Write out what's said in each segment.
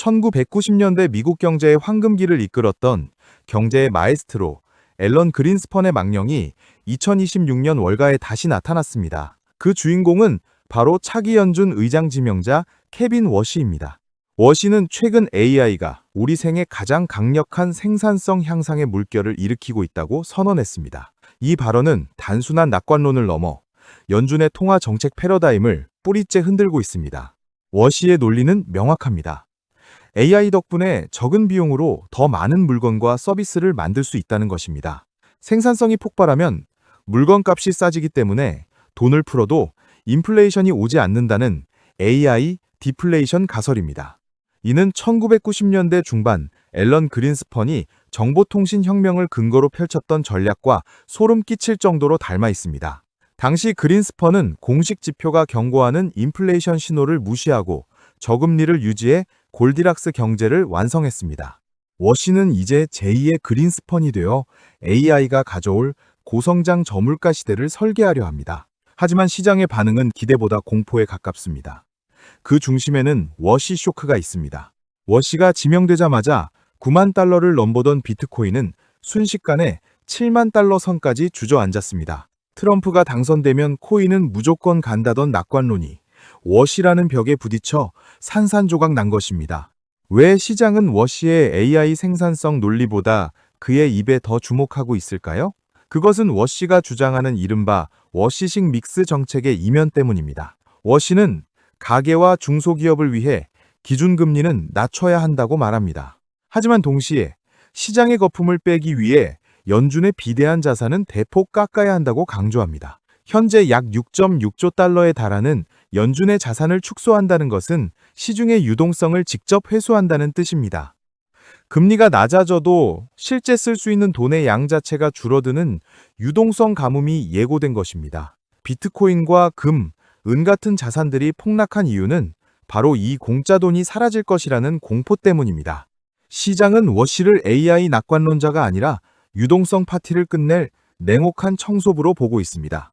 1990년대 미국 경제의 황금기를 이끌었던 경제의 마에스트로 앨런 그린스펀의 망령이 2026년 월가에 다시 나타났습니다. 그 주인공은 바로 차기 연준 의장 지명자 케빈 워시입니다. 워시는 최근 AI가 우리 생애 가장 강력한 생산성 향상의 물결을 일으키고 있다고 선언했습니다. 이 발언은 단순한 낙관론을 넘어 연준의 통화 정책 패러다임을 뿌리째 흔들고 있습니다. 워시의 논리는 명확합니다. AI 덕분에 적은 비용으로 더 많은 물건과 서비스를 만들 수 있다는 것입니다. 생산성이 폭발하면 물건값이 싸지기 때문에 돈을 풀어도 인플레이션이 오지 않는다는 AI 디플레이션 가설입니다. 이는 1990년대 중반 앨런 그린스펀이 정보통신 혁명을 근거로 펼쳤던 전략과 소름 끼칠 정도로 닮아 있습니다. 당시 그린스펀은 공식 지표가 경고하는 인플레이션 신호를 무시하고 저금리를 유지해 골디락스 경제를 완성했습니다. 워시는 이제 제2의 그린스펀이 되어 AI가 가져올 고성장 저물가 시대를 설계하려 합니다. 하지만 시장의 반응은 기대보다 공포에 가깝습니다. 그 중심에는 워시 쇼크가 있습니다. 워시가 지명되자마자 9만 달러를 넘보던 비트코인은 순식간에 7만 달러 선까지 주저앉았습니다. 트럼프가 당선되면 코인은 무조건 간다던 낙관론이 워시라는 벽에 부딪혀 산산조각 난 것입니다. 왜 시장은 워시의 AI 생산성 논리보다 그의 입에 더 주목하고 있을까요? 그것은 워시가 주장하는 이른바 워시식 믹스 정책의 이면 때문입니다. 워시는 가계와 중소기업을 위해 기준금리는 낮춰야 한다고 말합니다. 하지만 동시에 시장의 거품을 빼기 위해 연준의 비대한 자산은 대폭 깎아야 한다고 강조합니다. 현재 약 6.6조 달러에 달하는 연준의 자산을 축소한다는 것은 시중의 유동성을 직접 회수한다는 뜻입니다. 금리가 낮아져도 실제 쓸 수 있는 돈의 양 자체가 줄어드는 유동성 가뭄이 예고된 것입니다. 비트코인과 금, 은 같은 자산들이 폭락한 이유는 바로 이 공짜 돈이 사라질 것이라는 공포 때문입니다. 시장은 워시를 AI 낙관론자가 아니라 유동성 파티를 끝낼 냉혹한 청소부로 보고 있습니다.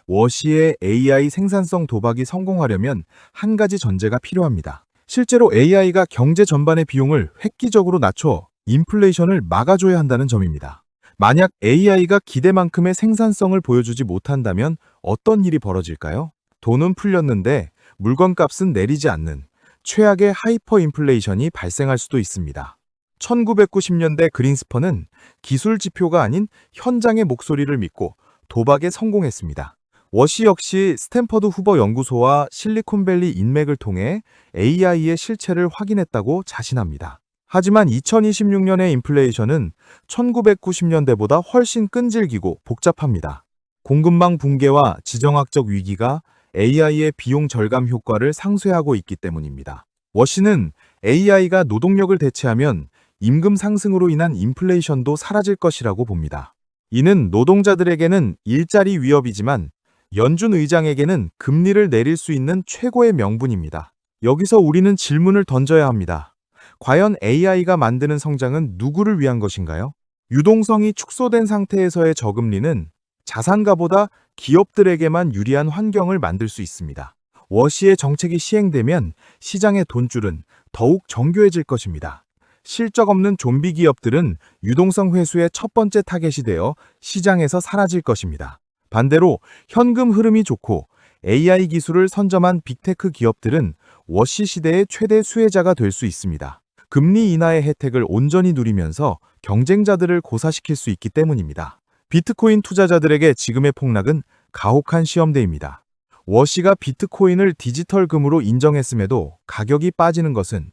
워시의 AI 생산성 도박이 성공하려면 한 가지 전제가 필요합니다. 실제로 AI가 경제 전반의 비용을 획기적으로 낮춰 인플레이션을 막아줘야 한다는 점입니다. 만약 AI가 기대만큼의 생산성을 보여주지 못한다면 어떤 일이 벌어질까요? 돈은 풀렸는데 물건값은 내리지 않는 최악의 하이퍼 인플레이션이 발생할 수도 있습니다. 1990년대 그린스펀은 기술 지표가 아닌 현장의 목소리를 믿고 도박에 성공했습니다. 워시 역시 스탠퍼드 후버 연구소와 실리콘밸리 인맥을 통해 AI의 실체를 확인했다고 자신합니다. 하지만 2026년의 인플레이션은 1990년대보다 훨씬 끈질기고 복잡합니다. 공급망 붕괴와 지정학적 위기가 AI의 비용 절감 효과를 상쇄하고 있기 때문입니다. 워시는 AI가 노동력을 대체하면 임금 상승으로 인한 인플레이션도 사라질 것이라고 봅니다. 이는 노동자들에게는 일자리 위협이지만 연준 의장에게는 금리를 내릴 수 있는 최고의 명분입니다. 여기서 우리는 질문을 던져야 합니다. 과연 AI가 만드는 성장은 누구를 위한 것인가요? 유동성이 축소된 상태에서의 저금리는 자산가보다 기업들에게만 유리한 환경을 만들 수 있습니다. 워시의 정책이 시행되면 시장의 돈줄은 더욱 정교해질 것입니다. 실적 없는 좀비 기업들은 유동성 회수의 첫 번째 타겟이 되어 시장에서 사라질 것입니다. 반대로 현금 흐름이 좋고 AI 기술을 선점한 빅테크 기업들은 워시 시대의 최대 수혜자가 될 수 있습니다. 금리 인하의 혜택을 온전히 누리면서 경쟁자들을 고사시킬 수 있기 때문입니다. 비트코인 투자자들에게 지금의 폭락은 가혹한 시험대입니다. 워시가 비트코인을 디지털 금으로 인정했음에도 가격이 빠지는 것은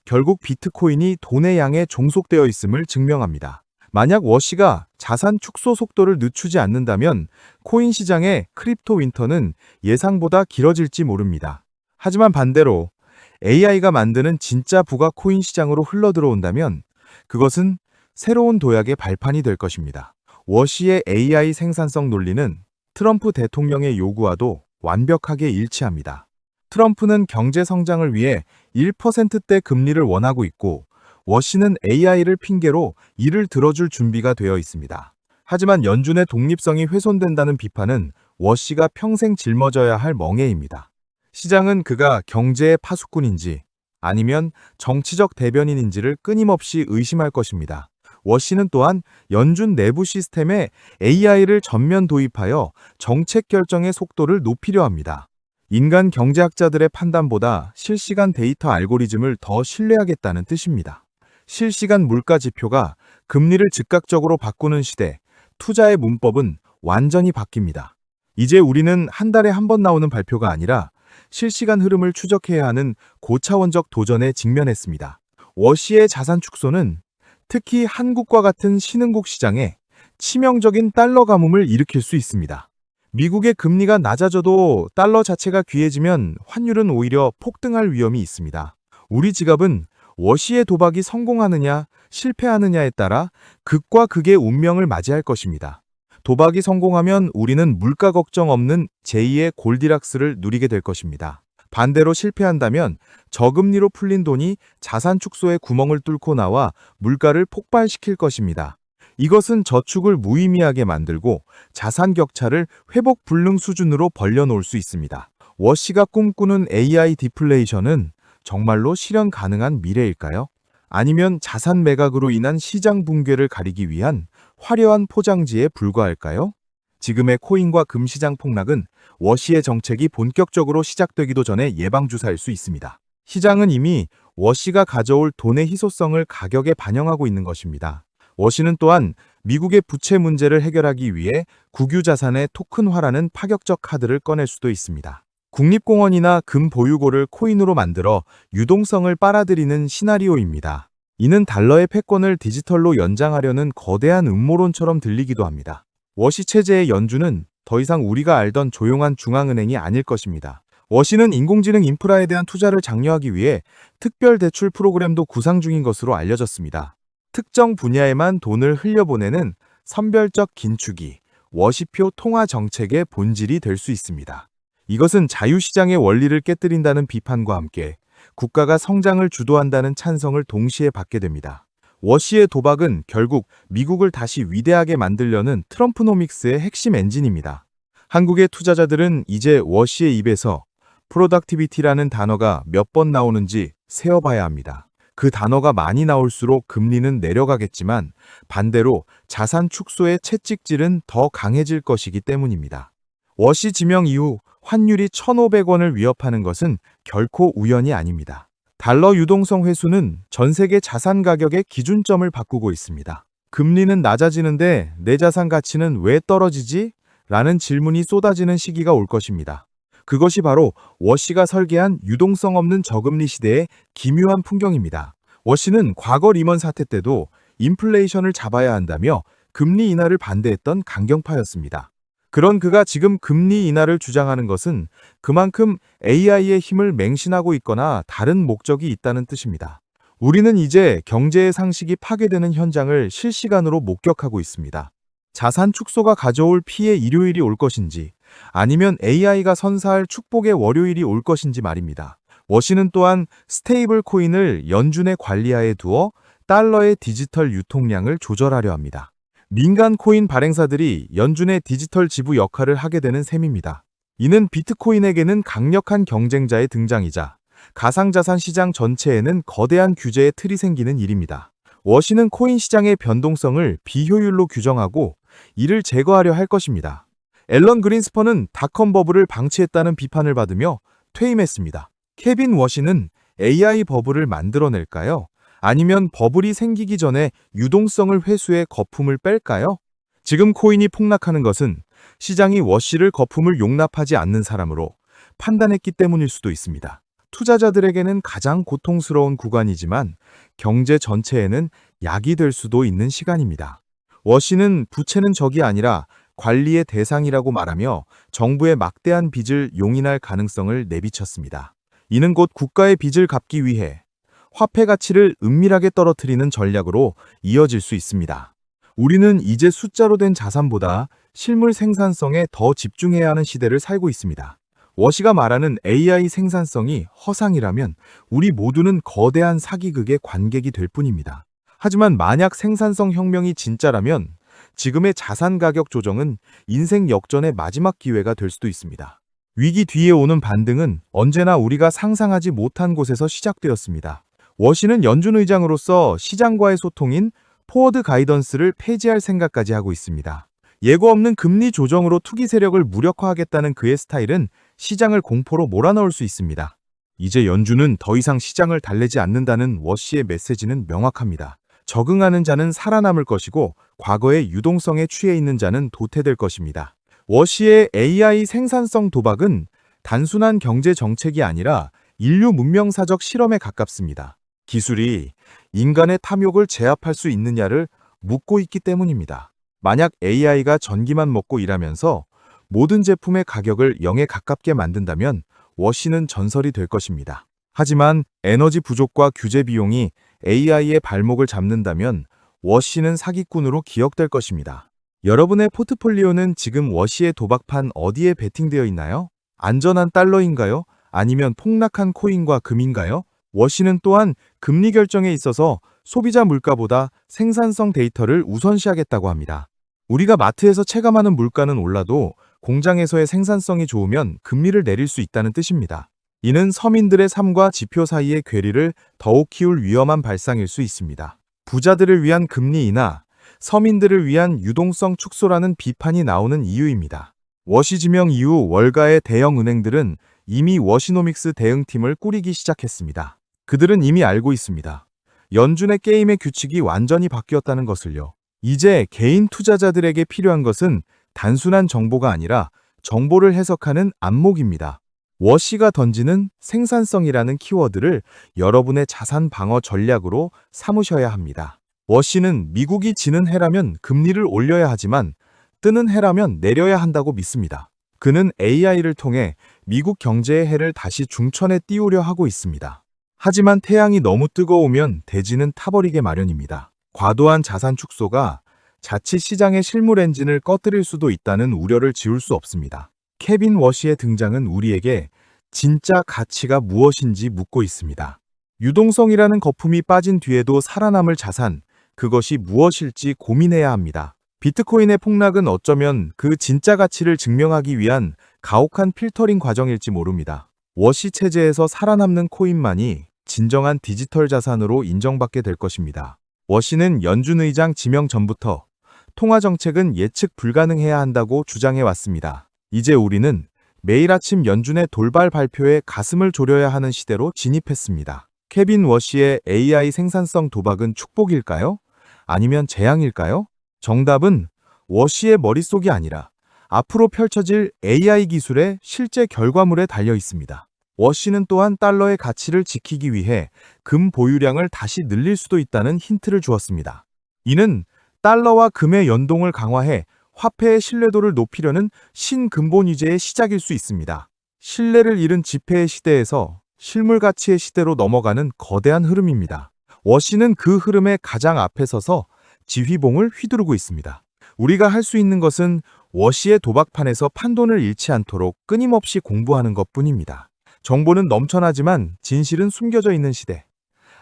결국 비트코인이 돈의 양에 종속되어 있음을 증명합니다. 만약 워시가 자산 축소 속도를 늦추지 않는다면 코인 시장의 크립토 윈터는 예상보다 길어질지 모릅니다. 하지만 반대로 AI가 만드는 진짜 부가 코인 시장으로 흘러들어온다면 그것은 새로운 도약의 발판이 될 것입니다. 워시의 AI 생산성 논리는 트럼프 대통령의 요구와도 완벽하게 일치합니다. 트럼프는 경제 성장을 위해 1%대 금리를 원하고 있고 워시는 AI를 핑계로 이를 들어줄 준비가 되어 있습니다. 하지만 연준의 독립성이 훼손된다는 비판은 워시가 평생 짊어져야 할 멍해입니다. 시장은 그가 경제의 파수꾼인지 아니면 정치적 대변인인지를 끊임없이 의심할 것입니다. 워시는 또한 연준 내부 시스템에 AI를 전면 도입하여 정책 결정의 속도를 높이려 합니다. 인간 경제학자들의 판단보다 실시간 데이터 알고리즘을 더 신뢰하겠다는 뜻입니다. 실시간 물가 지표가 금리를 즉각적으로 바꾸는 시대, 투자의 문법은 완전히 바뀝니다. 이제 우리는 한 달에 한 번 나오는 발표가 아니라 실시간 흐름을 추적해야 하는 고차원적 도전에 직면했습니다. 워시의 자산 축소는 특히 한국과 같은 신흥국 시장에 치명적인 달러 가뭄을 일으킬 수 있습니다. 미국의 금리가 낮아져도 달러 자체가 귀해지면 환율은 오히려 폭등할 위험이 있습니다. 우리 지갑은 워시의 도박이 성공하느냐, 실패하느냐에 따라 극과 극의 운명을 맞이할 것입니다. 도박이 성공하면 우리는 물가 걱정 없는 제2의 골디락스를 누리게 될 것입니다. 반대로 실패한다면 저금리로 풀린 돈이 자산 축소의 구멍을 뚫고 나와 물가를 폭발시킬 것입니다. 이것은 저축을 무의미하게 만들고 자산 격차를 회복 불능 수준으로 벌려놓을 수 있습니다. 워시가 꿈꾸는 AI 디플레이션은 정말로 실현 가능한 미래일까요? 아니면 자산 매각으로 인한 시장 붕괴를 가리기 위한 화려한 포장지에 불과할까요? 지금의 코인과 금시장 폭락은 워시의 정책이 본격적으로 시작되기도 전에 예방주사일 수 있습니다. 시장은 이미 워시가 가져올 돈의 희소성을 가격에 반영하고 있는 것입니다. 워시는 또한 미국의 부채 문제를 해결하기 위해 국유자산의 토큰화라는 파격적 카드를 꺼낼 수도 있습니다. 국립공원이나 금 보유고를 코인으로 만들어 유동성을 빨아들이는 시나리오입니다. 이는 달러의 패권을 디지털로 연장하려는 거대한 음모론처럼 들리기도 합니다. 워시 체제의 연주는 더 이상 우리가 알던 조용한 중앙은행이 아닐 것입니다. 워시는 인공지능 인프라에 대한 투자를 장려하기 위해 특별 대출 프로그램도 구상 중인 것으로 알려졌습니다. 특정 분야에만 돈을 흘려보내는 선별적 긴축이 워시표 통화 정책의 본질이 될 수 있습니다. 이것은 자유시장의 원리를 깨뜨린다는 비판과 함께 국가가 성장을 주도한다는 찬성을 동시에 받게 됩니다. 워시의 도박은 결국 미국을 다시 위대하게 만들려는 트럼프노믹스의 핵심 엔진입니다. 한국의 투자자들은 이제 워시의 입에서 프로덕티비티라는 단어가 몇 번 나오는지 세어봐야 합니다. 그 단어가 많이 나올수록 금리는 내려가겠지만 반대로 자산 축소의 채찍질은 더 강해질 것이기 때문입니다. 워시 지명 이후 환율이 1,500원을 위협하는 것은 결코 우연이 아닙니다. 달러 유동성 회수는 전 세계 자산 가격의 기준점을 바꾸고 있습니다. 금리는 낮아지는데 내 자산 가치는 왜 떨어지지? 라는 질문이 쏟아지는 시기가 올 것입니다. 그것이 바로 워시가 설계한 유동성 없는 저금리 시대의 기묘한 풍경입니다. 워시는 과거 리먼 사태 때도 인플레이션을 잡아야 한다며 금리 인하를 반대했던 강경파였습니다. 그런 그가 지금 금리 인하를 주장하는 것은 그만큼 AI의 힘을 맹신하고 있거나 다른 목적이 있다는 뜻입니다. 우리는 이제 경제의 상식이 파괴되는 현장을 실시간으로 목격하고 있습니다. 자산 축소가 가져올 피해 일요일이 올 것인지 아니면 AI가 선사할 축복의 월요일이 올 것인지 말입니다. 워시는 또한 스테이블 코인을 연준의 관리하에 두어 달러의 디지털 유통량을 조절하려 합니다. 민간 코인 발행사들이 연준의 디지털 지부 역할을 하게 되는 셈입니다. 이는 비트코인에게는 강력한 경쟁자의 등장이자 가상자산 시장 전체에는 거대한 규제의 틀이 생기는 일입니다. 워시는 코인 시장의 변동성을 비효율로 규정하고 이를 제거하려 할 것입니다. 앨런 그린스펀은 닷컴 버블을 방치했다는 비판을 받으며 퇴임했습니다. 케빈 워시는 AI 버블을 만들어낼까요? 아니면 버블이 생기기 전에 유동성을 회수해 거품을 뺄까요? 지금 코인이 폭락하는 것은 시장이 워시를 거품을 용납하지 않는 사람으로 판단했기 때문일 수도 있습니다. 투자자들에게는 가장 고통스러운 구간이지만 경제 전체에는 약이 될 수도 있는 시간입니다. 워시는 부채는 적이 아니라 관리의 대상이라고 말하며 정부의 막대한 빚을 용인할 가능성을 내비쳤습니다. 이는 곧 국가의 빚을 갚기 위해 화폐 가치를 은밀하게 떨어뜨리는 전략으로 이어질 수 있습니다. 우리는 이제 숫자로 된 자산보다 실물 생산성에 더 집중해야 하는 시대를 살고 있습니다. 워시가 말하는 AI 생산성이 허상이라면 우리 모두는 거대한 사기극의 관객이 될 뿐입니다. 하지만 만약 생산성 혁명이 진짜라면 지금의 자산 가격 조정은 인생 역전의 마지막 기회가 될 수도 있습니다. 위기 뒤에 오는 반등은 언제나 우리가 상상하지 못한 곳에서 시작되었습니다. 워시는 연준 의장으로서 시장과의 소통인 포워드 가이던스를 폐지할 생각까지 하고 있습니다. 예고 없는 금리 조정으로 투기 세력을 무력화하겠다는 그의 스타일은 시장을 공포로 몰아넣을 수 있습니다. 이제 연준은 더 이상 시장을 달래지 않는다는 워시의 메시지는 명확합니다. 적응하는 자는 살아남을 것이고 과거의 유동성에 취해 있는 자는 도태될 것입니다. 워시의 AI 생산성 도박은 단순한 경제 정책이 아니라 인류 문명사적 실험에 가깝습니다. 기술이 인간의 탐욕을 제압할 수 있느냐를 묻고 있기 때문입니다. 만약 AI가 전기만 먹고 일하면서 모든 제품의 가격을 0에 가깝게 만든다면 워시는 전설이 될 것입니다. 하지만 에너지 부족과 규제 비용이 AI의 발목을 잡는다면 워시는 사기꾼으로 기억될 것입니다. 여러분의 포트폴리오는 지금 워시의 도박판 어디에 베팅되어 있나요? 안전한 달러인가요? 아니면 폭락한 코인과 금인가요? 워시는 또한 금리 결정에 있어서 소비자 물가보다 생산성 데이터를 우선시하겠다고 합니다. 우리가 마트에서 체감하는 물가는 올라도 공장에서의 생산성이 좋으면 금리를 내릴 수 있다는 뜻입니다. 이는 서민들의 삶과 지표 사이의 괴리를 더욱 키울 위험한 발상일 수 있습니다. 부자들을 위한 금리 인하, 서민들을 위한 유동성 축소라는 비판이 나오는 이유입니다. 워시 지명 이후 월가의 대형 은행들은 이미 워시노믹스 대응팀을 꾸리기 시작했습니다. 그들은 이미 알고 있습니다. 연준의 게임의 규칙이 완전히 바뀌었다는 것을요. 이제 개인 투자자들에게 필요한 것은 단순한 정보가 아니라 정보를 해석하는 안목입니다. 워시가 던지는 생산성이라는 키워드를 여러분의 자산 방어 전략으로 삼으셔야 합니다. 워시는 미국이 지는 해라면 금리를 올려야 하지만 뜨는 해라면 내려야 한다고 믿습니다. 그는 AI를 통해 미국 경제의 해를 다시 중천에 띄우려 하고 있습니다. 하지만 태양이 너무 뜨거우면 대지는 타버리게 마련입니다. 과도한 자산 축소가 자칫 시장의 실물 엔진을 꺼뜨릴 수도 있다는 우려를 지울 수 없습니다. 케빈 워시의 등장은 우리에게 진짜 가치가 무엇인지 묻고 있습니다. 유동성이라는 거품이 빠진 뒤에도 살아남을 자산, 그것이 무엇일지 고민해야 합니다. 비트코인의 폭락은 어쩌면 그 진짜 가치를 증명하기 위한 가혹한 필터링 과정일지 모릅니다. 워시 체제에서 살아남는 코인만이 진정한 디지털 자산으로 인정받게 될 것입니다. 워시는 연준 의장 지명 전부터 통화 정책은 예측 불가능해야 한다고 주장해 왔습니다. 이제 우리는 매일 아침 연준의 돌발 발표에 가슴을 졸여야 하는 시대로 진입했습니다. 케빈 워시의 AI 생산성 도박은 축복일까요? 아니면 재앙일까요? 정답은 워시의 머릿속이 아니라 앞으로 펼쳐질 AI 기술의 실제 결과물에 달려 있습니다. 워시는 또한 달러의 가치를 지키기 위해 금 보유량을 다시 늘릴 수도 있다는 힌트를 주었습니다. 이는 달러와 금의 연동을 강화해 화폐의 신뢰도를 높이려는 신근본 위제의 시작일 수 있습니다. 신뢰를 잃은 지폐의 시대에서 실물 가치의 시대로 넘어가는 거대한 흐름입니다. 워시는 그 흐름의 가장 앞에 서서 지휘봉을 휘두르고 있습니다. 우리가 할 수 있는 것은 워시의 도박판에서 판돈을 잃지 않도록 끊임없이 공부하는 것뿐입니다. 정보는 넘쳐나지만 진실은 숨겨져 있는 시대.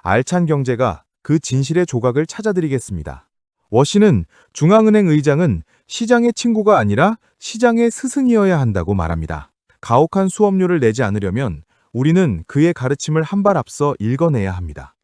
알찬 경제가 그 진실의 조각을 찾아드리겠습니다. 워시는 중앙은행 의장은 시장의 친구가 아니라 시장의 스승이어야 한다고 말합니다. 가혹한 수업료를 내지 않으려면 우리는 그의 가르침을 한 발 앞서 읽어내야 합니다.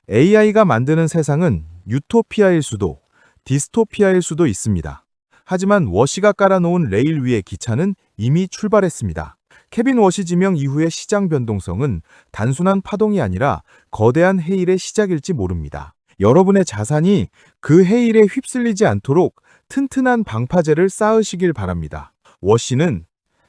AI가 만드는 세상은 유토피아일 수도, 디스토피아일 수도 있습니다. 하지만 워시가 깔아놓은 레일 위의 기차는 이미 출발했습니다. 케빈 워시 지명 이후의 시장 변동성은 단순한 파동이 아니라 거대한 해일의 시작일지 모릅니다. 여러분의 자산이 그 해일에 휩쓸리지 않도록 튼튼한 방파제를 쌓으시길 바랍니다. 워시는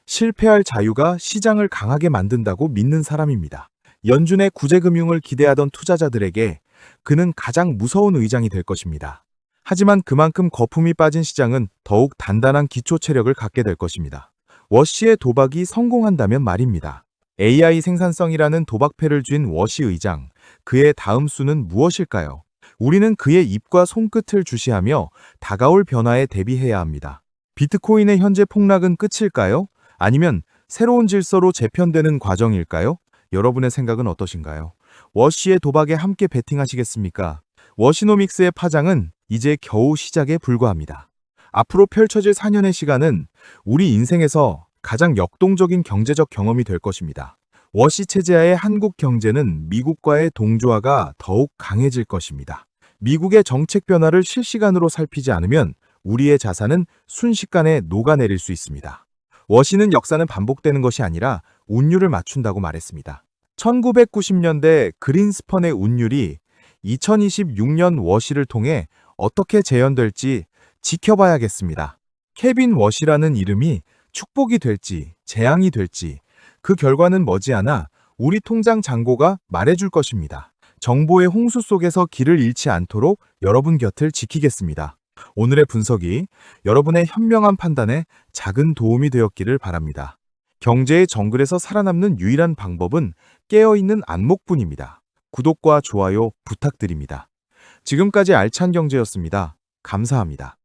실패할 자유가 시장을 강하게 만든다고 믿는 사람입니다. 연준의 구제금융을 기대하던 투자자들에게 그는 가장 무서운 의장이 될 것입니다. 하지만 그만큼 거품이 빠진 시장은 더욱 단단한 기초 체력을 갖게 될 것입니다. 워시의 도박이 성공한다면 말입니다. AI 생산성이라는 도박패를 쥔 워시 의장, 그의 다음 수는 무엇일까요? 우리는 그의 입과 손끝을 주시하며 다가올 변화에 대비해야 합니다. 비트코인의 현재 폭락은 끝일까요? 아니면 새로운 질서로 재편되는 과정일까요? 여러분의 생각은 어떠신가요? 워시의 도박에 함께 베팅하시겠습니까? 워시노믹스의 파장은 이제 겨우 시작에 불과합니다. 앞으로 펼쳐질 4년의 시간은 우리 인생에서 가장 역동적인 경제적 경험이 될 것입니다. 워시 체제하의 한국 경제는 미국과의 동조화가 더욱 강해질 것입니다. 미국의 정책 변화를 실시간으로 살피지 않으면 우리의 자산은 순식간에 녹아내릴 수 있습니다. 워시는 역사는 반복되는 것이 아니라 운율을 맞춘다고 말했습니다. 1990년대 그린스펀의 운율이 2026년 워시를 통해 어떻게 재현될지 지켜봐야겠습니다. 케빈 워시라는 이름이 축복이 될지 재앙이 될지 그 결과는 머지않아 우리 통장 잔고가 말해줄 것입니다. 정보의 홍수 속에서 길을 잃지 않도록 여러분 곁을 지키겠습니다. 오늘의 분석이 여러분의 현명한 판단에 작은 도움이 되었기를 바랍니다. 경제의 정글에서 살아남는 유일한 방법은 깨어있는 안목뿐입니다. 구독과 좋아요 부탁드립니다. 지금까지 알찬 경제였습니다. 감사합니다.